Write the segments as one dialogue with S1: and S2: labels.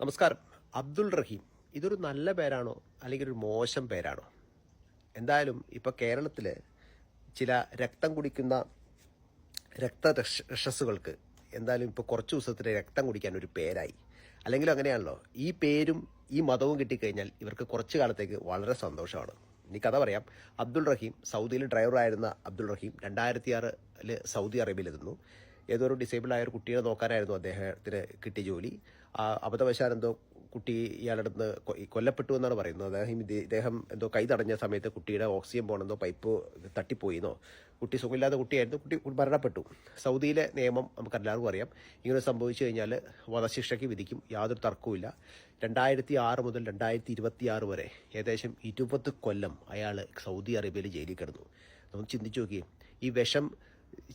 S1: നമസ്കാരം. അബ്ദുൾ റഹീം ഇതൊരു നല്ല പേരാണോ അല്ലെങ്കിൽ ഒരു മോശം പേരാണോ? എന്തായാലും ഇപ്പോൾ കേരളത്തിൽ ചില രക്തം കുടിക്കുന്ന രക്തരക്ഷസുകൾക്ക് എന്തായാലും ഇപ്പോൾ കുറച്ച് ദിവസത്തിന് രക്തം കുടിക്കാൻ ഒരു പേരായി. അല്ലെങ്കിലും അങ്ങനെയാണല്ലോ, ഈ പേരും ഈ മതവും കിട്ടിക്കഴിഞ്ഞാൽ ഇവർക്ക് കുറച്ച് കാലത്തേക്ക് വളരെ സന്തോഷമാണ്. ഇനി കഥ പറയാം. അബ്ദുൾ റഹീം സൗദിയിൽ ഡ്രൈവറായിരുന്ന അബ്ദുൾ റഹീം 2006 സൗദി അറേബ്യയിലെത്തുന്നു. ഏതോ ഒരു ഡിസേബിൾ ആയ ഒരു കുട്ടിയെ നോക്കാനായിരുന്നു അദ്ദേഹത്തിന് കിട്ടിയ ജോലി. അബദ്ധവശാൽ എന്തോ കുട്ടി ഇയാളുടെ അടുത്ത് കൊല്ലപ്പെട്ടു എന്നാണ് പറയുന്നത്. ഇദ്ദേഹം എന്തോ കൈ തടഞ്ഞ സമയത്ത് കുട്ടിയുടെ ഓക്സിജൻ പോകണമെന്നോ പൈപ്പ് തട്ടിപ്പോയിന്നോ, കുട്ടി സുഖമില്ലാത്ത കുട്ടിയായിരുന്നു, കുട്ടി മരണപ്പെട്ടു. സൗദിയിലെ നിയമം നമുക്കെല്ലാവർക്കും അറിയാം. ഇങ്ങനെ സംഭവിച്ചു കഴിഞ്ഞാൽ വധശിക്ഷയ്ക്ക് വിധിക്കും, യാതൊരു തർക്കവുമില്ല. 2006 മുതൽ 2026 വരെ ഏകദേശം 20 കൊല്ലം അയാൾ സൗദി അറേബ്യയിൽ ജയിലിൽ കിടന്നു. നമുക്ക് ചിന്തിച്ചു നോക്കിയേ, ഈ വിഷം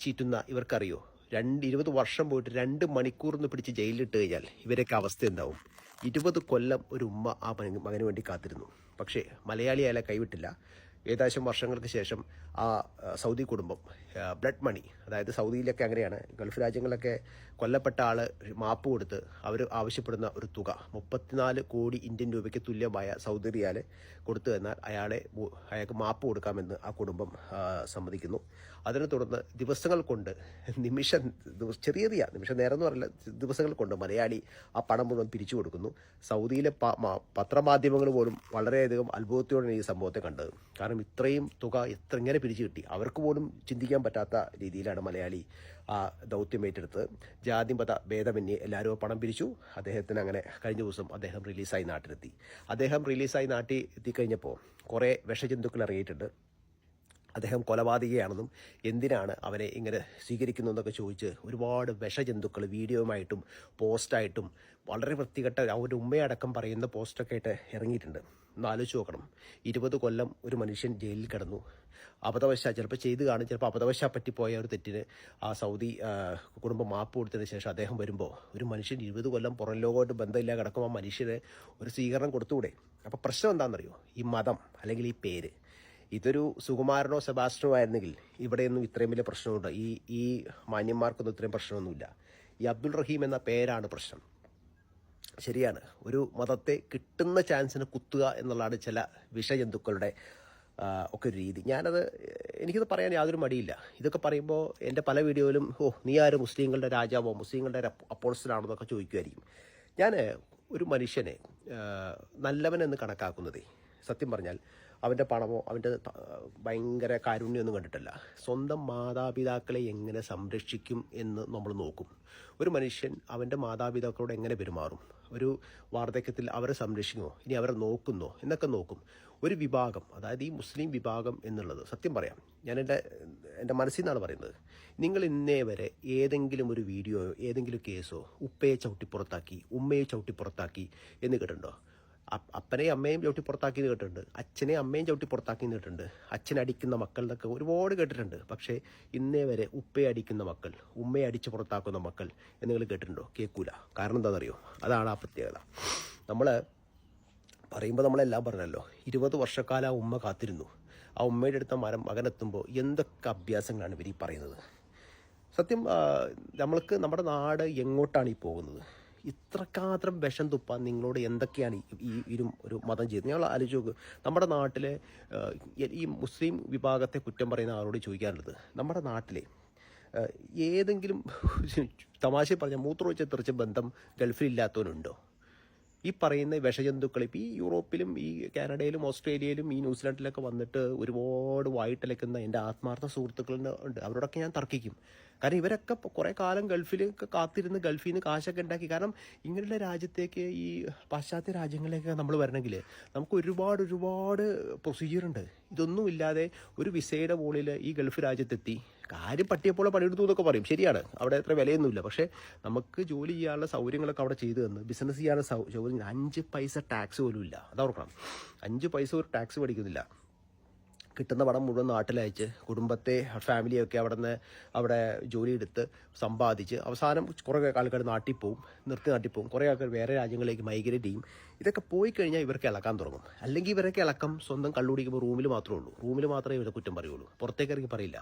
S1: ചീറ്റുന്ന ഇവർക്കറിയോ? 20 വർഷം പോയിട്ട് 2 മണിക്കൂറിന് പിടിച്ച് ജയിലിലിട്ട് കഴിഞ്ഞാൽ ഇവരൊക്കെ അവസ്ഥ എന്താവും? 20 കൊല്ലം ഒരു ഉമ്മ ആ മകന് വേണ്ടി കാത്തിരുന്നു. പക്ഷേ മലയാളി അയാളെ കൈവിട്ടില്ല. ഏകദേശം വർഷങ്ങൾക്ക് ശേഷം ആ സൗദി കുടുംബം ബ്ലഡ് മണി, അതായത് സൗദിയിലൊക്കെ അങ്ങനെയാണ്, ഗൾഫ് രാജ്യങ്ങളിലൊക്കെ കൊല്ലപ്പെട്ട ആൾ മാപ്പ് കൊടുത്ത് അവർ ആവശ്യപ്പെടുന്ന ഒരു തുക 34 കോടി ഇന്ത്യൻ രൂപയ്ക്ക് തുല്യമായ സൗദി റിയാൽ കൊടുത്തു എന്നാൽ അയാൾക്ക് മാപ്പ് കൊടുക്കാമെന്ന് ആ കുടുംബം സമ്മതിക്കുന്നു. അതിനെ തുടർന്ന് ദിവസങ്ങൾ കൊണ്ട് ചെറിയ നിമിഷം നേരം എന്ന് പറഞ്ഞാൽ ദിവസങ്ങൾ കൊണ്ട് മലയാളി ആ പണം മുഴുവൻ പിരിച്ചു കൊടുക്കുന്നു. സൗദിയിലെ പത്രമാധ്യമങ്ങൾ പോലും വളരെയധികം അത്ഭുതത്തോടെയാണ് ഈ സംഭവത്തെ കണ്ടത്. കാരണം ഇത്രയും തുക എങ്ങനെ പിരിച്ചു കിട്ടി? അവർക്ക് പോലും ചിന്തിക്കാൻ പറ്റാത്ത രീതിയിലാണ് മലയാളി ആ ദൗത്യം ഏറ്റെടുത്ത് ജാതി മത ഭേദമന്യേ എല്ലാവരും പണം പിരിച്ചു. അദ്ദേഹത്തിന് അങ്ങനെ കഴിഞ്ഞ ദിവസം അദ്ദേഹം റിലീസായി നാട്ടിലെത്തി. അദ്ദേഹം റിലീസായി നാട്ടിൽ എത്തിക്കഴിഞ്ഞപ്പോൾ കുറേ വിഷജന്തുക്കൾ ഇറങ്ങിയിട്ടുണ്ട്. അദ്ദേഹം കൊലപാതകയാണെന്നും എന്തിനാണ് അവനെ ഇങ്ങനെ സ്വീകരിക്കുന്നതെന്നൊക്കെ ചോദിച്ച് ഒരുപാട് വിഷജന്തുക്കൾ വീഡിയോയുമായിട്ടും പോസ്റ്റായിട്ടും വളരെ വൃത്തികെട്ട ഒരു ഉമ്മയടക്കം പറയുന്ന പോസ്റ്റൊക്കെ ആയിട്ട് ഇറങ്ങിയിട്ടുണ്ട്. ഒന്ന് ആലോചിച്ച് നോക്കണം. 20 കൊല്ലം ഒരു മനുഷ്യൻ ജയിലിൽ കിടന്നു. ചിലപ്പോൾ ചെയ്ത് കാണും, ചിലപ്പോൾ അബദ്ധവശാൽ പറ്റിപ്പോയ ഒരു തെറ്റിന് ആ സൗദി കുടുംബം മാപ്പ് കൊടുത്തതിന് ശേഷം അദ്ദേഹം വരുമ്പോൾ ഒരു മനുഷ്യൻ 20 കൊല്ലം പുറം ലോകമായിട്ട് ബന്ധമില്ല കിടക്കും, ആ മനുഷ്യന് ഒരു സ്വീകരണം കൊടുത്തുകൂടെ? അപ്പോൾ പ്രശ്നം എന്താണെന്നറിയോ? ഈ മതം അല്ലെങ്കിൽ ഈ പേര്. ഇതൊരു സുകുമാരനോ സെബാസ്റ്റ്യനോ ആയിരുന്നെങ്കിൽ ഇവിടെയൊന്നും ഇത്രയും വലിയ പ്രശ്നമുണ്ട്. ഈ മാന്യന്മാർക്കൊന്നും ഇത്രയും പ്രശ്നമൊന്നുമില്ല. ഈ അബ്ദുൾ റഹീം എന്ന പേരാണ് പ്രശ്നം. ശരിയാണ്, ഒരു മതത്തെ കിട്ടുന്ന ചാൻസിന് കുത്തുക എന്നുള്ളതാണ് ചില വിഷജന്തുക്കളുടെ ഒക്കെ ഒരു രീതി. എനിക്കിത് പറയാൻ യാതൊരു മടിയില്ല. ഇതൊക്കെ പറയുമ്പോൾ എൻ്റെ പല വീഡിയോയിലും നീ ആര് മുസ്ലിങ്ങളുടെ രാജാവോ മുസ്ലിങ്ങളുടെ അപ്പോൾസ്റ്റലാണോ എന്നൊക്കെ ചോദിക്കുമായിരിക്കും. ഞാൻ ഒരു മനുഷ്യനെ നല്ലവനെന്ന് കണക്കാക്കുന്നതേ സത്യം പറഞ്ഞാൽ അവൻ്റെ പണമോ അവൻ്റെ ഭയങ്കര കാരുണ്യമൊന്നും കണ്ടിട്ടല്ല. സ്വന്തം മാതാപിതാക്കളെ എങ്ങനെ സംരക്ഷിക്കും എന്ന് നമ്മൾ നോക്കും. ഒരു മനുഷ്യൻ അവൻ്റെ മാതാപിതാക്കളോട് എങ്ങനെ പെരുമാറും, ഒരു വാർദ്ധക്യത്തിൽ അവരെ സംരക്ഷിക്കുമോ, ഇനി അവരെ നോക്കുന്നോ എന്നൊക്കെ നോക്കും. ഒരു വിഭാഗം, അതായത് ഈ മുസ്ലിം വിഭാഗം എന്നുള്ളത് സത്യം പറയാം, ഞാൻ എൻ്റെ മനസ്സിൽ നിന്നാണ് പറയുന്നത്. നിങ്ങൾ ഇന്നേ വരെ ഏതെങ്കിലും ഒരു വീഡിയോയോ ഏതെങ്കിലും കേസോ ഉപ്പയെ ചവിട്ടിപ്പുറത്താക്കി ഉമ്മയെ ചവിട്ടിപ്പുറത്താക്കി എന്ന് കേട്ടിട്ടുണ്ടോ? അപ്പനെയും അമ്മയും ചവിട്ടി പുറത്താക്കിയെന്ന് കേട്ടിട്ടുണ്ട്, അച്ഛനെയും അമ്മയും ചവിട്ടി പുറത്താക്കിയെന്ന് കേട്ടിട്ടുണ്ട്, അച്ഛനടിക്കുന്ന മക്കളുടെയൊക്കെ ഒരുപാട് കേട്ടിട്ടുണ്ട്. പക്ഷേ ഇന്നേ വരെ ഉപ്പയെ അടിക്കുന്ന മക്കൾ, ഉമ്മയെ അടിച്ച് പുറത്താക്കുന്ന മക്കൾ എന്ന് നിങ്ങൾ കേട്ടിട്ടുണ്ടോ? കേൾക്കൂല. കാരണം എന്താണെന്നറിയോ? അതാണ് ആ പ്രത്യേകത. നമ്മൾ പറയുമ്പോൾ നമ്മളെല്ലാം പറഞ്ഞല്ലോ, 20 വർഷക്കാലം ആ ഉമ്മ കാത്തിരുന്നു. ആ ഉമ്മയുടെ അടുത്ത മകനെത്തുമ്പോൾ എന്തൊക്കെ അഭ്യാസങ്ങളാണ് ഇവർ ഈ പറയുന്നത്. സത്യം, നമ്മുടെ നാട് എങ്ങോട്ടാണ് ഈ പോകുന്നത്? ഇത്രക്കാത്രം വിഷം തുപ്പാൻ നിങ്ങളോട് എന്തൊക്കെയാണ് ഒരു മതം ചെയ്തത്? ഞങ്ങൾ ആലോചിച്ച് നോക്ക്. നമ്മുടെ നാട്ടിലെ ഈ മുസ്ലിം വിഭാഗത്തെ കുറ്റം പറയുന്ന ആളോട് ചോദിക്കാനുള്ളത്, നമ്മുടെ നാട്ടിലെ ഏതെങ്കിലും തമാശ പറഞ്ഞാൽ മൂത്രമൊഴിച്ച തെറിച്ച ബന്ധം ഗൾഫിലില്ലാത്തവനുണ്ടോ? ഈ പറയുന്ന വിഷജന്തുക്കൾ ഇപ്പോൾ ഈ യൂറോപ്പിലും ഈ കാനഡയിലും ഓസ്ട്രേലിയയിലും ഈ ന്യൂസിലാൻഡിലൊക്കെ വന്നിട്ട് ഒരുപാട് വായിട്ടലക്കുന്ന എൻ്റെ ആത്മാർത്ഥ സുഹൃത്തുക്കളുണ്ട്. അവരോടൊക്കെ ഞാൻ തർക്കിക്കും. കാരണം ഇവരൊക്കെ കുറേ കാലം ഗൾഫിലൊക്കെ കാത്തിരുന്ന് ഗൾഫിൽ നിന്ന് കാശൊക്കെ ഉണ്ടാക്കി. കാരണം ഇങ്ങനെയുള്ള രാജ്യത്തേക്ക്, ഈ പാശ്ചാത്യ രാജ്യങ്ങളിലേക്ക് നമ്മൾ വരണമെങ്കിൽ നമുക്ക് ഒരുപാട് പ്രൊസീജിയറുണ്ട്. ഇതൊന്നും ഇല്ലാതെ ഒരു വിസയുടെ മുകളിൽ ഈ ഗൾഫ് രാജ്യത്തെത്തി കാര്യം പട്ടിയെപ്പോലെ പണിയെടുത്തു എന്നൊക്കെ പറയും. ശരിയാണ്, അവിടെ അത്ര വിലയൊന്നുമില്ല. പക്ഷേ നമുക്ക് ജോലി ചെയ്യാനുള്ള സൗകര്യങ്ങളൊക്കെ അവിടെ ചെയ്തു തന്ന് ബിസിനസ് ചെയ്യാനുള്ള സൗകര്യം 5 പൈസ ടാക്സ് പോലും ഇല്ല. അതോർക്കണം, 5 പൈസ ഒരു ടാക്സ് മേടിക്കുന്നില്ല. കിട്ടുന്ന പണം മുഴുവൻ നാട്ടിലയച്ച് കുടുംബത്തെ ഫാമിലിയൊക്കെ അവിടെ ജോലിയെടുത്ത് സമ്പാദിച്ച് അവസാനം കുറേ ആൾക്കാർ നാട്ടിൽ പോവും, നാട്ടിൽ പോവും, കുറേ ആൾക്കാർ വേറെ രാജ്യങ്ങളിലേക്ക് മൈഗ്രേറ്റ് ചെയ്യും. ഇതൊക്കെ പോയി കഴിഞ്ഞാൽ ഇവർക്ക് ഇളക്കാൻ തുടങ്ങും. അല്ലെങ്കിൽ ഇവരൊക്കെ ഇളക്കം സ്വന്തം കള്ളുടിക്കുമ്പോൾ റൂമിൽ മാത്രമേ ഉള്ളൂ, റൂമിൽ മാത്രമേ ഇവരെ കുറ്റം പറയുള്ളൂ, പുറത്തേക്ക് ഇറങ്ങി പറയില്ല.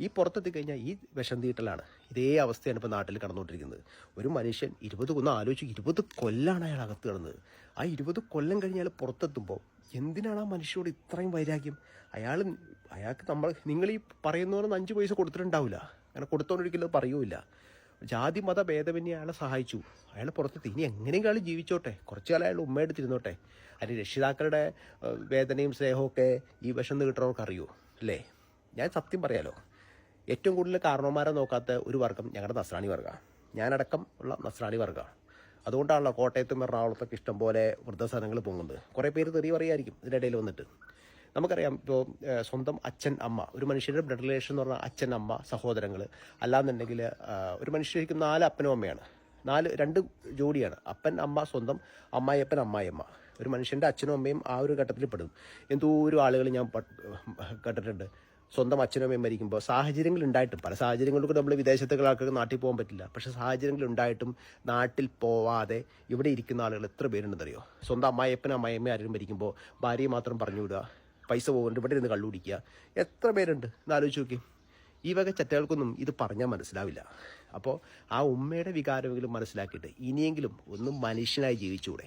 S1: ഈ പുറത്തെത്തി കഴിഞ്ഞാൽ ഈ വിഷം തീട്ടലാണ്. ഇതേ അവസ്ഥയാണ് ഇപ്പോൾ നാട്ടിൽ കടന്നുകൊണ്ടിരിക്കുന്നത്. ഒരു മനുഷ്യൻ 20 ആലോചിച്ച് 20 കൊല്ലാണ് അയാൾ അകത്ത് കിടന്നത്. ആ 20 കൊല്ലം കഴിഞ്ഞാൽ പുറത്തെത്തുമ്പോൾ എന്തിനാണ് ആ മനുഷ്യരോട് ഇത്രയും വൈരാഗ്യം? അയാൾക്ക് നിങ്ങൾ ഈ പറയുന്ന പോലെ 5 പൈസ കൊടുത്തിട്ടുണ്ടാവില്ല, അങ്ങനെ കൊടുത്തോണ്ടിരിക്കുന്നത് പറയൂല. ജാതി മത ഭേദമന്യേ അയാളെ സഹായിച്ചു, അയാൾ പുറത്തെത്തി. ഇനി എങ്ങനെയെങ്കിലും അയാൾ ജീവിച്ചോട്ടെ, കുറച്ചു കാലം അയാൾ ഉമ്മയെടുത്തിരുന്നോട്ടെ. അതിന് രക്ഷിതാക്കളുടെ വേദനയും സ്നേഹമൊക്കെ ഈ വിഷം കിട്ടുന്നവർക്ക് അറിയൂ അല്ലേ? ഞാൻ സത്യം പറയാലോ, ഏറ്റവും കൂടുതൽ കാരണവന്മാരെ നോക്കാത്ത ഒരു വർഗ്ഗം ഞങ്ങളുടെ നസ്രാണി വർഗ്ഗമാണ്, ഞാനടക്കം ഉള്ള നസ്രാണി വർഗ്ഗമാണ്. അതുകൊണ്ടാണല്ലോ കോട്ടയത്തും എറണാകുളത്തൊക്കെ ഇഷ്ടംപോലെ വൃദ്ധസദനങ്ങൾ പൊങ്ങുന്നത്. കുറേ പേര് തെറി പറയായിരിക്കും ഇതിനിടയിൽ വന്നിട്ട്. നമുക്കറിയാം, ഇപ്പോൾ സ്വന്തം അച്ഛൻ അമ്മ, ഒരു മനുഷ്യരുടെ ബ്ലഡ് റിലേഷൻ എന്ന് പറഞ്ഞാൽ അച്ഛൻ അമ്മ സഹോദരങ്ങൾ, അല്ലാന്നുണ്ടെങ്കിൽ ഒരു മനുഷ്യരിക്കും 4 അപ്പനും അമ്മയാണ്, 2 ജോഡിയാണ്, അപ്പൻ അമ്മ സ്വന്തം, അമ്മായിയപ്പൻ അമ്മായിയമ്മ. ഒരു മനുഷ്യൻ്റെ അച്ഛനും അമ്മയും ആ ഒരു ഘട്ടത്തിൽ പെടും. എന്തോരം ആളുകൾ ഞാൻ കേട്ടിട്ടുണ്ട്, സ്വന്തം അച്ഛനും അമ്മയും മരിക്കുമ്പോൾ സാഹചര്യങ്ങൾ ഉണ്ടായിട്ടും, പല സാഹചര്യങ്ങളിലും നമ്മൾ വിദേശത്തുകളൊക്കെ നാട്ടിൽ പോകാൻ പറ്റില്ല, പക്ഷേ സാഹചര്യങ്ങൾ ഉണ്ടായിട്ടും നാട്ടിൽ പോവാതെ ഇവിടെ ഇരിക്കുന്ന ആളുകൾ എത്ര പേരുണ്ടെന്നറിയോ? സ്വന്തം അമ്മായിയപ്പനും അമ്മായിയമ്മ ആരും മരിക്കുമ്പോൾ ഭാര്യയെ മാത്രം പറഞ്ഞു വിടുക, പൈസ പോകുന്നുണ്ട്, ഇവിടെ ഇരുന്ന് കള്ളുപിടിക്കുക, എത്ര പേരുണ്ട് എന്നാലോചിച്ച് നോക്കി. ഈ വക ചറ്റകൾക്കൊന്നും ഇത് പറഞ്ഞാൽ മനസ്സിലാവില്ല. അപ്പോൾ ആ ഉമ്മയുടെ വികാരമെങ്കിലും മനസ്സിലാക്കിയിട്ട് ഇനിയെങ്കിലും ഒന്ന് മനുഷ്യനായി ജീവിച്ചുകൂടെ?